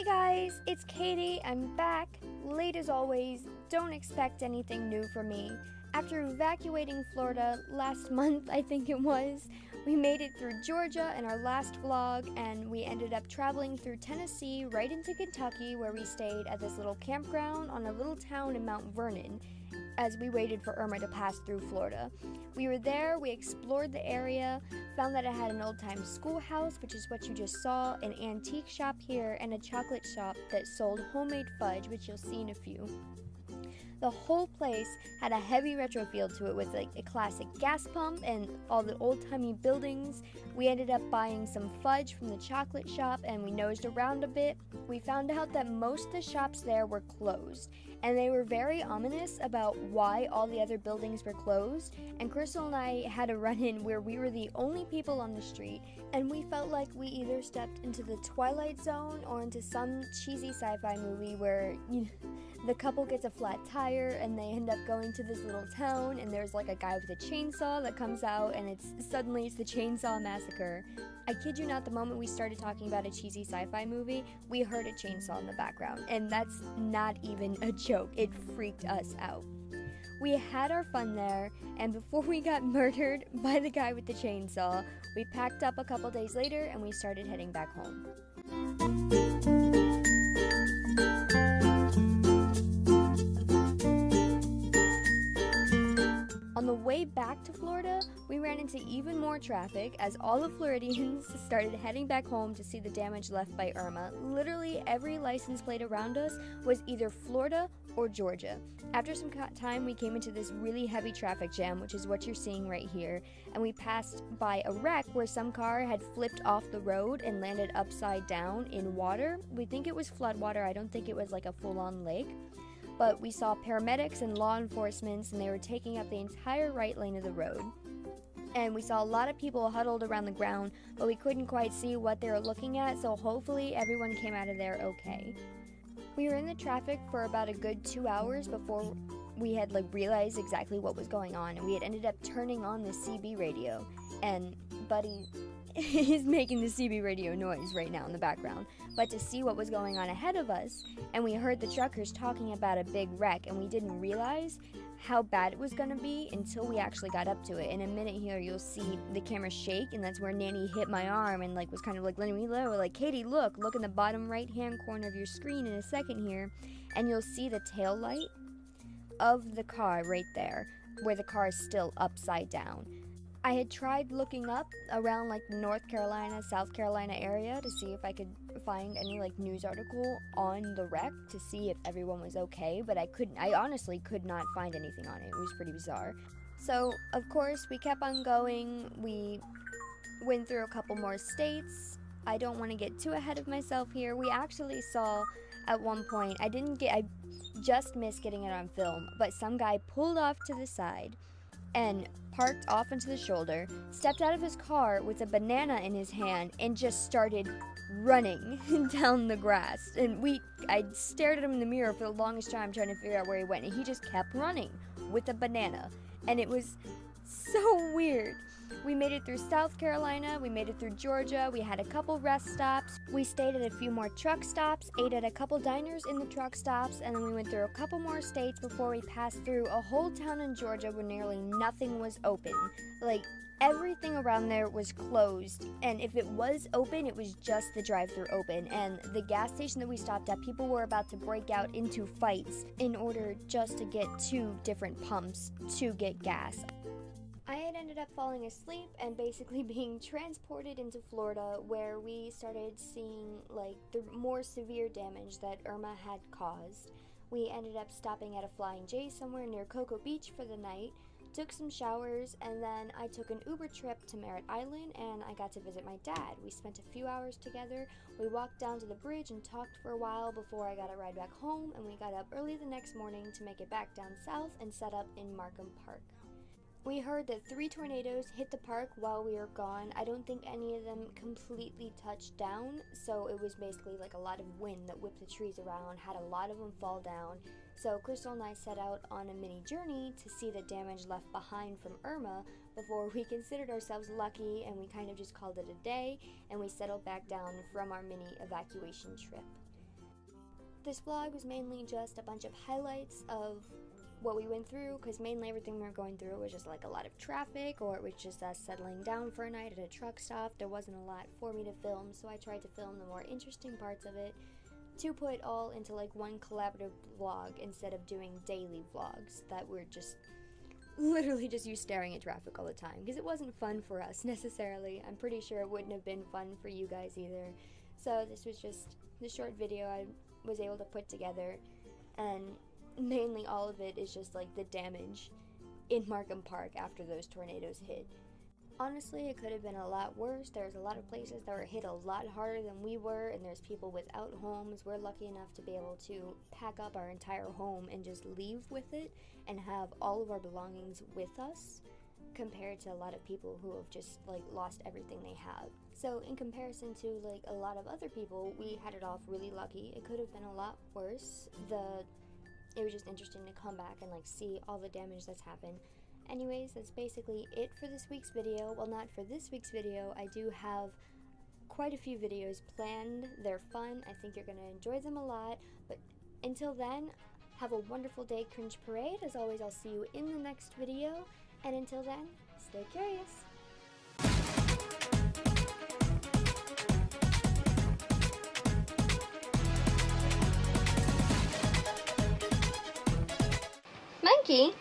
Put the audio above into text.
Hey guys, it's Katie. I'm back. Late as always. Don't expect anything new from me. After evacuating Florida last month, I think it was, we made it through Georgia in our last vlog, and we ended up traveling through Tennessee right into Kentucky, where we stayed at this little campground on a little town in Mount Vernon as we waited for Irma to pass through Florida. We were there, we explored the area, found that it had an old-time schoolhouse, which is what you just saw, an antique shop here, and a chocolate shop that sold homemade fudge, which you'll see in a few. The whole place had a heavy retro feel to it with like a classic gas pump and all the old-timey buildings. We ended up buying some fudge from the chocolate shop and we nosed around a bit. We found out that most of the shops there were closed, and they were very ominous about why all the other buildings were closed. And Crystal and I had a run-in where we were the only people on the street, and we felt like we either stepped into the Twilight Zone or into some cheesy sci-fi movie where the couple gets a flat tire and they end up going to this little town, and there's like a guy with a chainsaw that comes out, and it's the Chainsaw Massacre. I kid you not, the moment we started talking about a cheesy sci-fi movie, we heard a chainsaw in the background, and that's not even a joke. It freaked us out. We had our fun there, and before we got murdered by the guy with the chainsaw, we packed up a couple days later and we started heading back home. On the way back to Florida, we ran into even more traffic as all the Floridians started heading back home to see the damage left by Irma. Literally every license plate around us was either Florida or Georgia. After some time, we came into this really heavy traffic jam, which is what you're seeing right here, and we passed by a wreck where some car had flipped off the road and landed upside down in water. We think it was floodwater. I don't think it was like a full-on lake. But we saw paramedics and law enforcement, and they were taking up the entire right lane of the road. And we saw a lot of people huddled around the ground, but we couldn't quite see what they were looking at, so hopefully everyone came out of there okay. We were in the traffic for about a good 2 hours before we had realized exactly what was going on, and we had ended up turning on the CB radio, and Buddy is making the CB radio noise right now in the background, but to see what was going on ahead of us, and we heard the truckers talking about a big wreck, and we didn't realize how bad it was going to be until we actually got up to it. In a minute here, you'll see the camera shake, and that's where Nanny hit my arm and was kind of letting me know, Katie, look in the bottom right-hand corner of your screen in a second here, and you'll see the tail light of the car right there, where the car is still upside down. I had tried looking up around the North Carolina, South Carolina area to see if I could find any news article on the wreck to see if everyone was okay, but I honestly could not find anything on it. It was pretty bizarre. So, of course, we kept on going. We went through a couple more states. I don't want to get too ahead of myself here. We actually saw at one point, I just missed getting it on film, but some guy pulled off to the side and parked off into the shoulder, stepped out of his car with a banana in his hand, and just started running down the grass. And I stared at him in the mirror for the longest time trying to figure out where he went, and he just kept running with a banana. And it was so weird. We made it through South Carolina, we made it through Georgia, we had a couple rest stops, we stayed at a few more truck stops, ate at a couple diners in the truck stops, and then we went through a couple more states before we passed through a whole town in Georgia where nearly nothing was open. Everything around there was closed, and if it was open, it was just the drive-thru open, and the gas station that we stopped at, people were about to break out into fights in order just to get to different pumps to get gas. I had ended up falling asleep and basically being transported into Florida, where we started seeing the more severe damage that Irma had caused. We ended up stopping at a Flying J somewhere near Cocoa Beach for the night, took some showers, and then I took an Uber trip to Merritt Island and I got to visit my dad. We spent a few hours together. We walked down to the bridge and talked for a while before I got a ride back home, and we got up early the next morning to make it back down south and set up in Markham Park. We heard that 3 tornadoes hit the park while we were gone. I don't think any of them completely touched down, so it was basically a lot of wind that whipped the trees around, had a lot of them fall down. So Crystal and I set out on a mini journey to see the damage left behind from Irma before we considered ourselves lucky, and we kind of just called it a day, and we settled back down from our mini evacuation trip. This vlog was mainly just a bunch of highlights of what we went through, because mainly everything we were going through was just like a lot of traffic, or it was just us settling down for a night at a truck stop. There wasn't a lot for me to film, so I tried to film the more interesting parts of it to put all into like one collaborative vlog instead of doing daily vlogs that were just literally just you staring at traffic all the time, because it wasn't fun for us necessarily. I'm pretty sure it wouldn't have been fun for you guys either. So this was just the short video I was able to put together, and mainly all of it is just like the damage in Markham Park after those tornadoes hit. Honestly, it could have been a lot worse. There's a lot of places that were hit a lot harder than we were, and there's people without homes. We're lucky enough to be able to pack up our entire home and just leave with it and have all of our belongings with us, compared to a lot of people who have just like lost everything they have. So in comparison to like a lot of other people, we had it off really lucky. It could have been a lot worse. It was just interesting to come back and like see all the damage that's happened. Anyways, that's basically it for this week's video. Well, not for this week's video. I do have quite a few videos planned. They're fun. I think you're going to enjoy them a lot. But until then, have a wonderful day, Cringe Parade. As always, I'll see you in the next video. And until then, stay curious. Monkey?